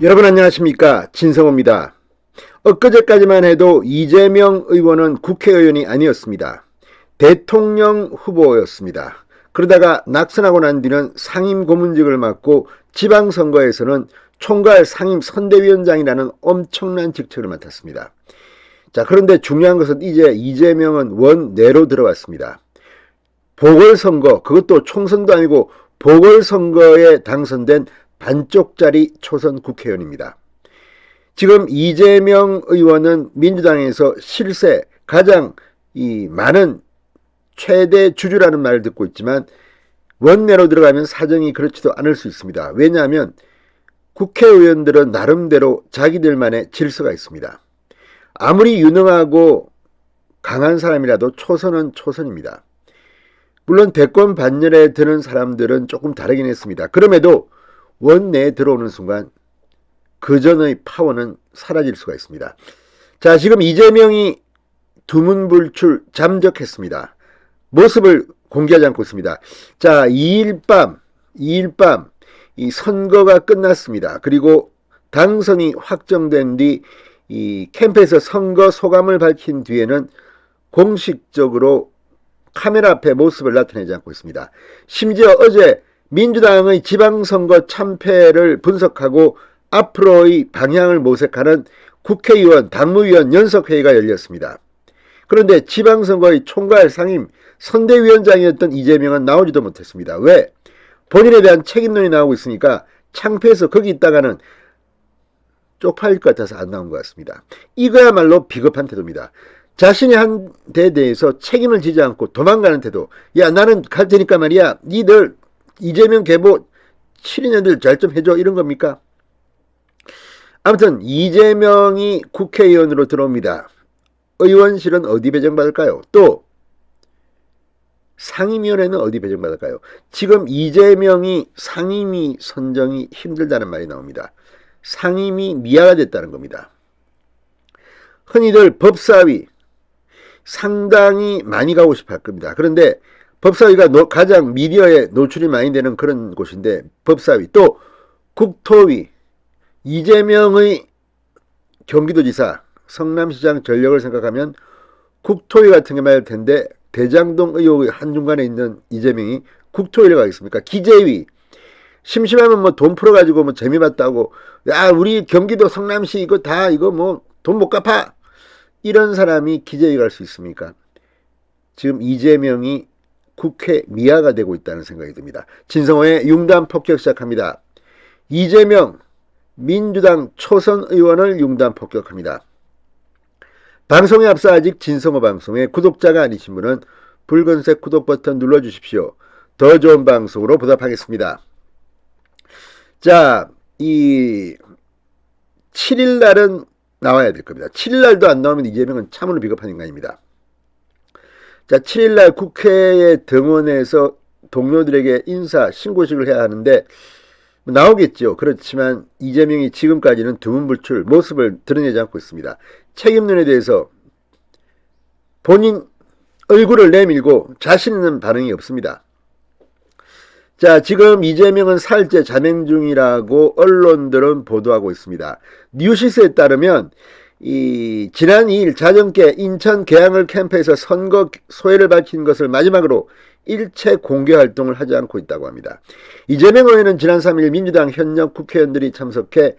여러분 안녕하십니까, 진성호입니다. 엊그제까지만 해도 이재명 의원은 국회의원이 아니었습니다. 대통령 후보였습니다. 그러다가 낙선하고 난 뒤는 상임 고문직을 맡고 지방선거에서는 총괄 상임 선대위원장이라는 엄청난 직책을 맡았습니다. 자, 그런데 중요한 것은 이제 이재명은 원내로 들어왔습니다. 보궐선거, 그것도 총선도 아니고 보궐선거에 당선된 반쪽짜리 초선 국회의원입니다. 지금 이재명 의원은 민주당에서 실세 가장 많은 최대 주주라는 말을 듣고 있지만 원내로 들어가면 사정이 그렇지도 않을 수 있습니다. 왜냐하면 국회의원들은 나름대로 자기들만의 질서가 있습니다. 아무리 유능하고 강한 사람이라도 초선은 초선입니다. 물론 대권 반열에 드는 사람들은 조금 다르긴 했습니다. 그럼에도 원내에 들어오는 순간 그 전의 파워는 사라질 수가 있습니다. 자, 지금 이재명이 두문불출 잠적했습니다. 모습을 공개하지 않고 있습니다. 자, 2일 밤 이 선거가 끝났습니다. 그리고 당선이 확정된 뒤 이 캠프에서 선거 소감을 밝힌 뒤에는 공식적으로 카메라 앞에 모습을 나타내지 않고 있습니다. 심지어 어제 민주당의 지방선거 참패를 분석하고 앞으로의 방향을 모색하는 국회의원, 당무위원 연석회의가 열렸습니다. 그런데 지방선거의 총괄 상임 선대위원장이었던 이재명은 나오지도 못했습니다. 왜? 본인에 대한 책임론이 나오고 있으니까 창피해서 거기 있다가는 쪽팔릴 것 같아서 안 나온 것 같습니다. 이거야말로 비겁한 태도입니다. 자신이 한 데 대해서 책임을 지지 않고 도망가는 태도. 야, 나는 갈 테니까 말이야. 니들 이재명 계보 7인년들 잘 좀 해줘. 이런 겁니까? 아무튼 이재명이 국회의원으로 들어옵니다. 의원실은 어디 배정받을까요? 또 상임위원회는 어디 배정받을까요? 지금 이재명이 상임위 선정이 힘들다는 말이 나옵니다. 상임위 미아가 됐다는 겁니다. 흔히들 법사위 상당히 많이 가고 싶어 할 겁니다. 그런데 법사위가 가장 미디어에 노출이 많이 되는 그런 곳인데 법사위, 또 국토위, 이재명의 경기도지사, 성남시장 전력을 생각하면 국토위 같은 게 말일 텐데 대장동 의혹의 한중간에 있는 이재명이 국토위를 가겠습니까? 기재위, 심심하면 뭐 돈 풀어가지고 뭐 재미봤다고, 야, 우리 경기도 성남시 이거 다 이거 뭐 돈 못 갚아, 이런 사람이 기재위 갈 수 있습니까? 지금 이재명이 국회 미아가 되고 있다는 생각이 듭니다. 진성호의 융단 폭격 시작합니다. 이재명 민주당 초선 의원을 융단 폭격합니다. 방송에 앞서 아직 진성호 방송에 구독자가 아니신 분은 붉은색 구독 버튼 눌러주십시오. 더 좋은 방송으로 보답하겠습니다. 자, 이 7일 날은 나와야 될 겁니다. 7일 날도 안 나오면 이재명은 참으로 비겁한 인간입니다. 자, 7일 날 국회에 등원해서 동료들에게 인사 신고식을 해야 하는데 나오겠죠. 그렇지만 이재명이 지금까지는 두문불출 모습을 드러내지 않고 있습니다. 책임론에 대해서 본인 얼굴을 내밀고 자신 있는 반응이 없습니다. 자, 지금 이재명은 사흘째 자명 중이라고 언론들은 보도하고 있습니다. 뉴시스에 따르면 지난 2일 자정께 인천 계양을 캠프에서 선거 소회를 밝힌 것을 마지막으로 일체 공개 활동을 하지 않고 있다고 합니다. 이재명 의원은 지난 3일 민주당 현역 국회의원들이 참석해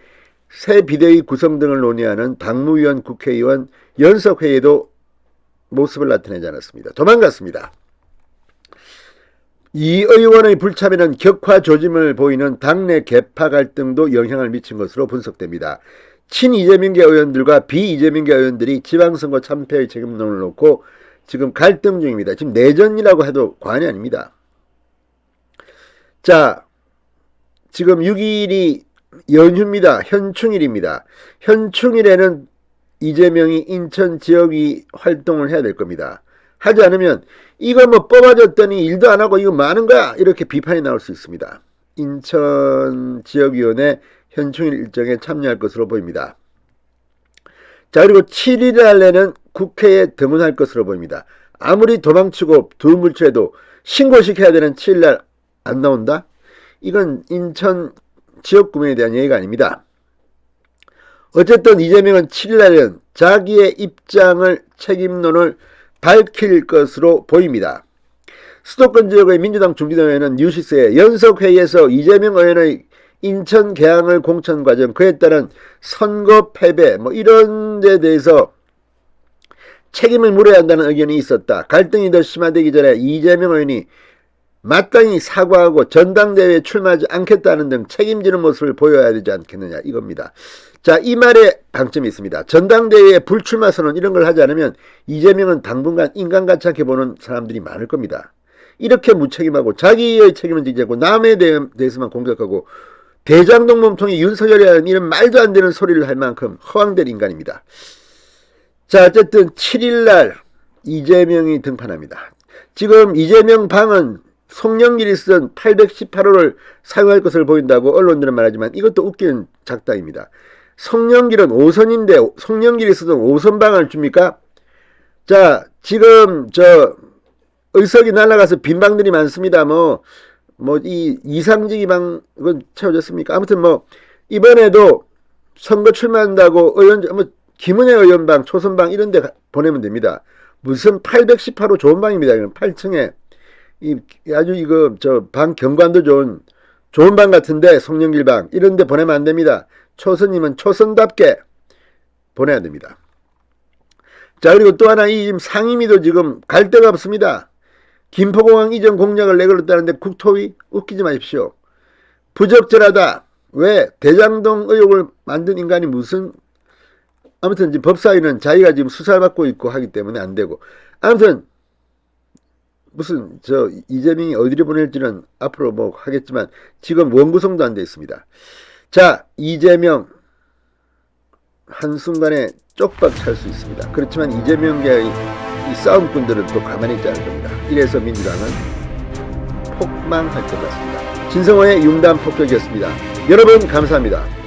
새 비대위 구성 등을 논의하는 당무위원 국회의원 연석회의에도 모습을 나타내지 않았습니다. 도망갔습니다. 이 의원의 불참에는 격화 조짐을 보이는 당내 계파 갈등도 영향을 미친 것으로 분석됩니다. 친이재명계 의원들과 비이재명계 의원들이 지방선거 참패의 책임론을 놓고 지금 갈등 중입니다. 지금 내전이라고 해도 과언이 아닙니다. 자, 지금 6일이 연휴입니다. 현충일입니다. 현충일에는 이재명이 인천 지역위 활동을 해야 될 겁니다. 하지 않으면 이거 뭐 뽑아줬더니 일도 안 하고 이거 뭐 하는 거야, 이렇게 비판이 나올 수 있습니다. 인천 지역위원회 현충일 일정에 참여할 것으로 보입니다. 자, 그리고 7일 날에는 국회에 등원할 것으로 보입니다. 아무리 도망치고 두물쳐도 신고식 해야 되는 7일 날 안 나온다? 이건 인천 지역구민에 대한 얘기가 아닙니다. 어쨌든 이재명은 7일날은 자기의 입장을 책임론을 밝힐 것으로 보입니다. 수도권 지역의 민주당 중진의회는 뉴시스에 연석회의에서 이재명 의원의 인천 개항을 공천 과정, 그에 따른 선거 패배 이런 데 대해서 책임을 물어야 한다는 의견이 있었다. 갈등이 더 심화되기 전에 이재명 의원이 마땅히 사과하고 전당대회에 출마하지 않겠다는 등 책임지는 모습을 보여야 되지 않겠느냐 이겁니다. 자, 이 말에 방점이 있습니다. 전당대회에 불출마 선언 이런 걸 하지 않으면 이재명은 당분간 인간같이 않게 보는 사람들이 많을 겁니다. 이렇게 무책임하고 자기의 책임은 지지 않고 남에 대해서만 공격하고 대장동 몸통이 윤석열이라는 이런 말도 안 되는 소리를 할 만큼 허황된 인간입니다. 자, 어쨌든 7일날 이재명이 등판합니다. 지금 이재명 방은 송영길이 쓴 818호를 사용할 것을 보인다고 언론들은 말하지만 이것도 웃기는 작당입니다. 송영길은 5선인데 송영길이 쓰던 5선 방을 줍니까? 자, 지금 의석이 날아가서 빈 방들이 많습니다. 이 이상직이 방은 채워졌습니까? 아무튼 이번에도 선거 출마한다고 김은혜 의원방, 초선방 이런 데 보내면 됩니다. 무슨 818호 좋은 방입니다. 8층에 아주 방 경관도 좋은 방 같은데 송영길 방 이런 데 보내면 안 됩니다. 초선이면 초선답게 보내야 됩니다. 자, 그리고 또 하나 이 상임위도 지금 갈 데가 없습니다. 김포공항 이전 공약을 내걸었다는데 국토위 웃기지 마십시오. 부적절하다. 왜? 대장동 의혹을 만든 인간이 아무튼 이제 법사위는 자기가 지금 수사를 받고 있고 하기 때문에 안 되고, 아무튼 이재명이 어디로 보낼지는 앞으로 하겠지만 지금 원구성도 안 돼 있습니다. 자, 이재명 한순간에 쪽박 찰 수 있습니다. 그렇지만 이재명과의 이 싸움꾼들은 또 가만히 있지 않을 겁니다. 이래서 민주당은 폭망할 것 같습니다. 진성호의 융단 폭격이었습니다. 여러분 감사합니다.